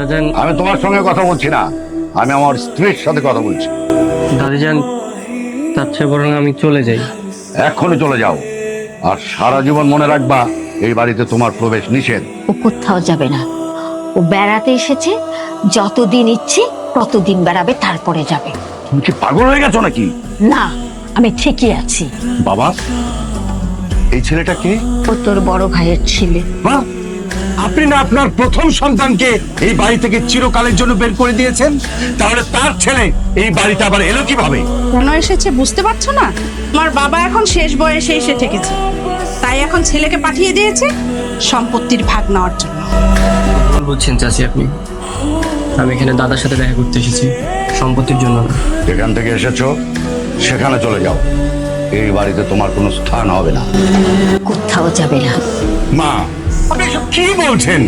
দাদাজান, আমি তোমার সঙ্গে কথা বলছি না, আমি আমার স্ত্রীর সাথে কথা বলছি। দাদিজান, তার চেয়ে বরং আমি চলে যাই। এখনই চলে যাও, আর সারা জীবন মনে রাখবা এই বাড়িতে তোমার প্রবেশ নিষেধ। ও কোথাও যাবে না, ও বেড়াতে এসেছে, যতদিন ইচ্ছে ততদিন বেড়াবে, তারপরে যাবে। তুমি কি পাগল হয়ে গেছো নাকি? না, আমি ঠিকই আছি। বাবা, এই ছেলেটা কে? ও তোর বড় ভাইয়ের ছেলে। মা, আপনি না আপনার প্রথম সন্তানকে এই বাড়ি থেকে চিরকালের জন্য বের করে দিয়েছেন, তাহলে তার ছেলে এই বাড়িতে আবার এলো কিভাবে? কেন এসেছে বুঝতে পারছো না? তোমার বাবা এখন শেষ বয়সে এসে ঠেকেছে, তাই এখন ছেলেকে পাঠিয়ে দিয়েছে সম্পত্তির ভাগ নেওয়ার জন্য। ভুল বুঝছেন চাচি আপনি। আমি এখানে দাদার সাথে দেখা করতে এসেছি, সম্পত্তির জন্য না। যেখান থেকে এসেছো সেখানে চলে যাও, এই বাড়িতে তোমার কোনো স্থান হবে না। কোথাও যাবে না। মা, আপনি এসব কি বলছেন?